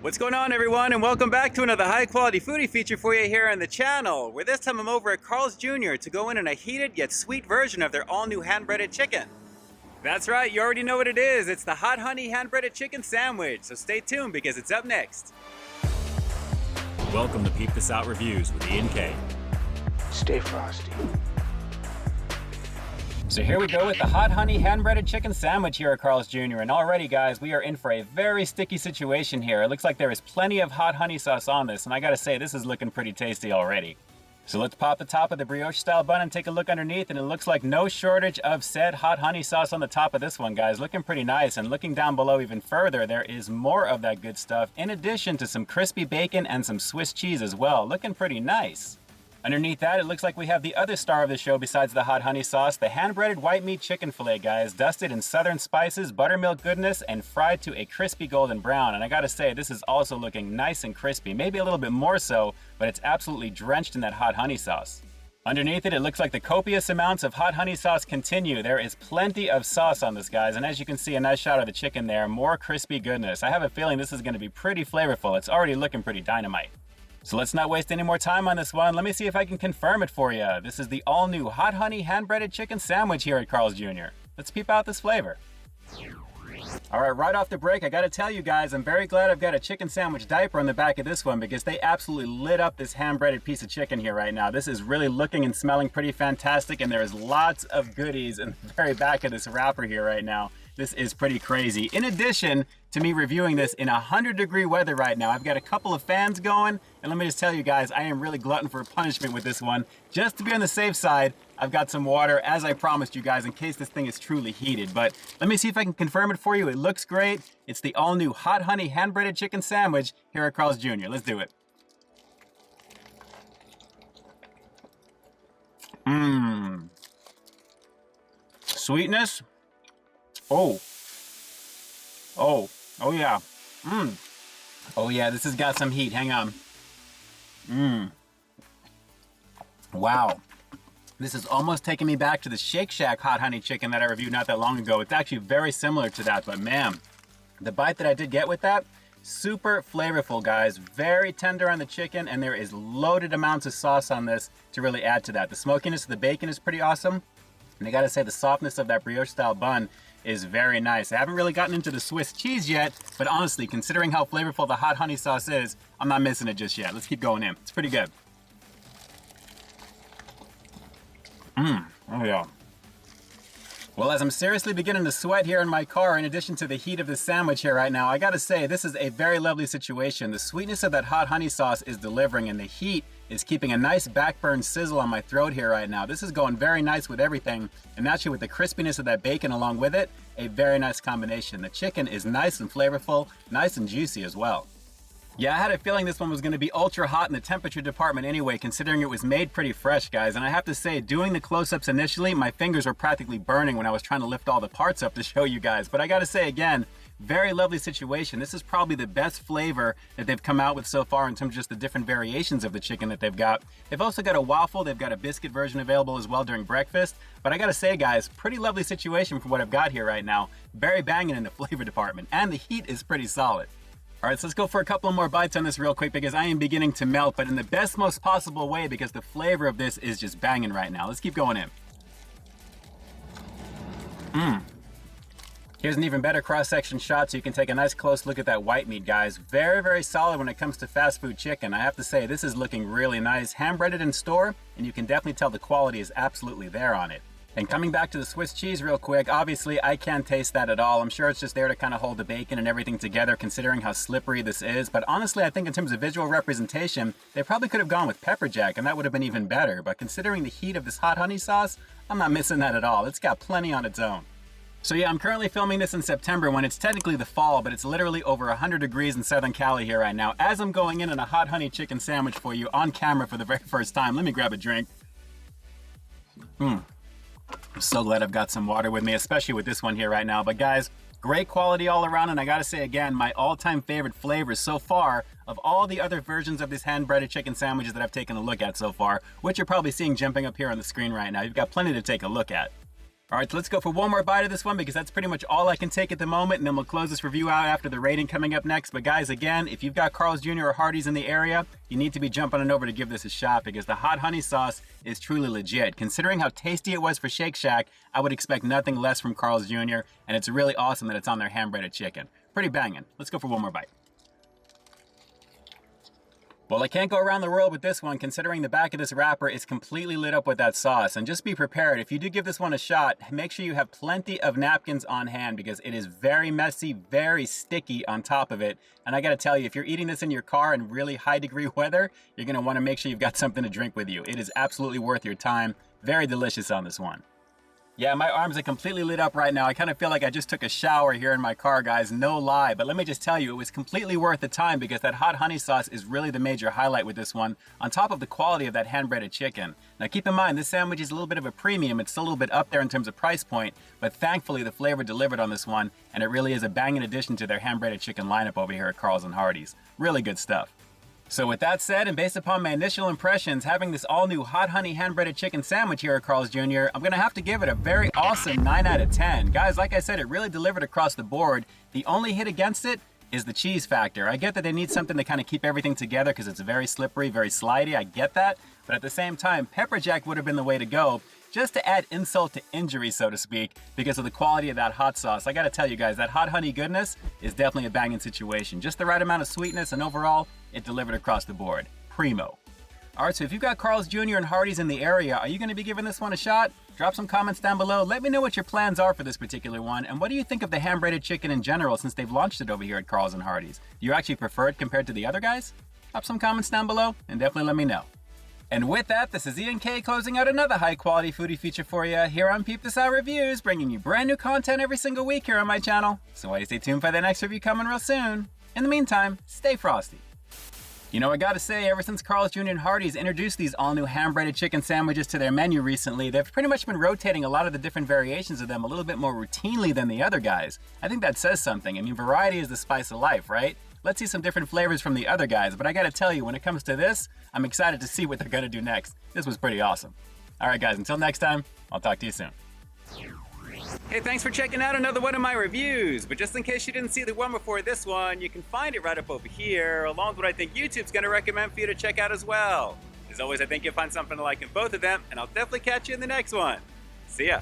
What's going on, everyone, and welcome back to another high-quality foodie feature for you here on the channel, where this time I'm over at Carl's Jr. to go in a heated yet sweet version of their all-new hand-breaded chicken. That's right, you already know what it is. It's the Hot Honey hand-breaded chicken sandwich, so stay tuned because it's up next. Welcome to Peep This Out Reviews with Ian K. Stay frosty. So here we go with the Hot Honey hand-breaded chicken sandwich here at Carl's Jr. And already, guys, we are in for a very sticky situation here. It looks like there is plenty of hot honey sauce on this, and I gotta say, this is looking pretty tasty already. So let's pop the top of the brioche-style bun and take a look underneath, and it looks like no shortage of said hot honey sauce on the top of this one, guys. Looking pretty nice, and looking down below even further, there is more of that good stuff, in addition to some crispy bacon and some Swiss cheese as well. Looking pretty nice. Underneath that, it looks like we have the other star of the show besides the hot honey sauce, the hand-breaded white meat chicken fillet, guys, dusted in southern spices, buttermilk goodness, and fried to a crispy golden brown. And I gotta say, this is also looking nice and crispy, maybe a little bit more so, but it's absolutely drenched in that hot honey sauce. Underneath it, it looks like the copious amounts of hot honey sauce continue. There is plenty of sauce on this, guys, and as you can see, a nice shot of the chicken there, more crispy goodness. I have a feeling this is gonna be pretty flavorful. It's already looking pretty dynamite. So let's not waste any more time on this one. Let me see if I can confirm it for you. This is the all-new Hot Honey hand-breaded chicken sandwich here at Carl's Jr. Let's peep out this flavor. All right off the break, I gotta tell you guys, I'm very glad I've got a chicken sandwich diaper on the back of this one because they absolutely lit up this hand-breaded piece of chicken here right now. This is really looking and smelling pretty fantastic, and there is lots of goodies in the very back of this wrapper here right now. This is pretty crazy. In addition to me reviewing this in 100-degree weather right now, I've got a couple of fans going, and let me just tell you guys, I am really glutton for punishment with this one. Just to be on the safe side, I've got some water, as I promised you guys, in case this thing is truly heated. But let me see if I can confirm it for you. It looks great. It's the all-new Hot Honey hand-breaded chicken sandwich here at Carl's Jr. Let's do it. Sweetness. Oh yeah. Oh yeah, this has got some heat. Hang on. Wow. This is almost taking me back to the Shake Shack hot honey chicken that I reviewed not that long ago. It's actually very similar to that, but man, the bite that I did get with that, super flavorful, guys. Very tender on the chicken, and there is loaded amounts of sauce on this to really add to that. The smokiness of the bacon is pretty awesome. And I gotta say, the softness of that brioche-style bun is very nice. I haven't really gotten into the Swiss cheese yet, but honestly, considering how flavorful the hot honey sauce is, I'm not missing it just yet. Let's keep going in. It's pretty good. Oh yeah. Well, as I'm seriously beginning to sweat here in my car, in addition to the heat of the sandwich here right now, I gotta say, this is a very lovely situation. The sweetness of that hot honey sauce is delivering, and the heat is keeping a nice backburn sizzle on my throat here right now. This is going very nice with everything, and actually with the crispiness of that bacon along with it, a very nice combination. The chicken is nice and flavorful, nice and juicy as well. Yeah, I had a feeling this one was gonna be ultra hot in the temperature department anyway, considering it was made pretty fresh, guys. And I have to say, doing the close-ups initially, my fingers were practically burning when I was trying to lift all the parts up to show you guys. But I gotta say again, very lovely situation. This is probably the best flavor that they've come out with so far in terms of just the different variations of the chicken that they've got. They've also got a waffle, they've got a biscuit version available as well during breakfast. But I gotta say, guys, pretty lovely situation for what I've got here right now. Very banging in the flavor department, and the heat is pretty solid. All right, so let's go for a couple more bites on this real quick because I am beginning to melt, but in the best, most possible way because the flavor of this is just banging right now. Let's keep going in. Here's an even better cross-section shot so you can take a nice close look at that white meat, guys. Very, very solid when it comes to fast food chicken. I have to say, this is looking really nice. Hand-breaded in store, and you can definitely tell the quality is absolutely there on it. And coming back to the Swiss cheese real quick, obviously I can't taste that at all. I'm sure it's just there to kind of hold the bacon and everything together considering how slippery this is. But honestly, I think in terms of visual representation, they probably could have gone with pepper jack and that would have been even better. But considering the heat of this hot honey sauce, I'm not missing that at all. It's got plenty on its own. So yeah, I'm currently filming this in September when it's technically the fall, but it's literally over 100 degrees in Southern Cali here right now. As I'm going in on a hot honey chicken sandwich for you on camera for the very first time, let me grab a drink. I'm so glad I've got some water with me, especially with this one here right now. But guys, great quality all around, and I gotta say again, my all-time favorite flavors so far of all the other versions of these hand-breaded chicken sandwiches that I've taken a look at so far, which you're probably seeing jumping up here on the screen right now. You've got plenty to take a look at. All right, so let's go for one more bite of this one because that's pretty much all I can take at the moment, and then we'll close this review out after the rating coming up next. But guys, again, if you've got Carl's Jr. or Hardee's in the area, you need to be jumping on over to give this a shot because the hot honey sauce is truly legit. Considering how tasty it was for Shake Shack, I would expect nothing less from Carl's Jr., and it's really awesome that it's on their hand-breaded chicken. Pretty banging. Let's go for one more bite. Well, I can't go around the world with this one considering the back of this wrapper is completely lit up with that sauce. And just be prepared, if you do give this one a shot, make sure you have plenty of napkins on hand because it is very messy, very sticky on top of it. And I gotta tell you, if you're eating this in your car in really high degree weather, you're gonna wanna make sure you've got something to drink with you. It is absolutely worth your time. Very delicious on this one. Yeah, my arms are completely lit up right now. I kind of feel like I just took a shower here in my car, guys, no lie. But let me just tell you, it was completely worth the time because that hot honey sauce is really the major highlight with this one, on top of the quality of that hand-breaded chicken. Now keep in mind, this sandwich is a little bit of a premium. It's still a little bit up there in terms of price point, but thankfully the flavor delivered on this one, and it really is a banging addition to their hand-breaded chicken lineup over here at Carl's and Hardee's. Really good stuff. So with that said, and based upon my initial impressions, having this all-new hot honey hand-breaded chicken sandwich here at Carl's Jr., I'm gonna have to give it a very awesome 9 out of 10. Guys, like I said, it really delivered across the board. The only hit against it is the cheese factor. I get that they need something to kind of keep everything together because it's very slippery, very slidey, I get that. But at the same time, pepper jack would have been the way to go, just to add insult to injury, so to speak, because of the quality of that hot sauce. I gotta tell you guys, that hot honey goodness is definitely a banging situation. Just the right amount of sweetness, and overall, it delivered across the board. Primo. All right, so if you've got Carl's Jr. and Hardee's in the area, are you gonna be giving this one a shot? Drop some comments down below. Let me know what your plans are for this particular one, and what do you think of the hand-breaded chicken in general since they've launched it over here at Carl's and Hardee's? Do you actually prefer it compared to the other guys? Drop some comments down below, and definitely let me know. And with that, this is Ian K closing out another high-quality foodie feature for you here on Peep This Out Reviews, bringing you brand new content every single week here on my channel. So why do you stay tuned for the next review coming real soon? In the meantime, stay frosty. You know, I gotta say, ever since Carl's Jr. and Hardee's introduced these all-new hand-breaded chicken sandwiches to their menu recently, they've pretty much been rotating a lot of the different variations of them a little bit more routinely than the other guys. I think that says something. I mean, variety is the spice of life, right? Let's see some different flavors from the other guys, but I gotta tell you, when it comes to this, I'm excited to see what they're gonna do next. This was pretty awesome. All right, guys, until next time, I'll talk to you soon. Hey, thanks for checking out another one of my reviews. But just in case you didn't see the one before this one, you can find it right up over here, along with what I think YouTube's gonna recommend for you to check out as well. As always, I think you'll find something to like in both of them, and I'll definitely catch you in the next one. See ya.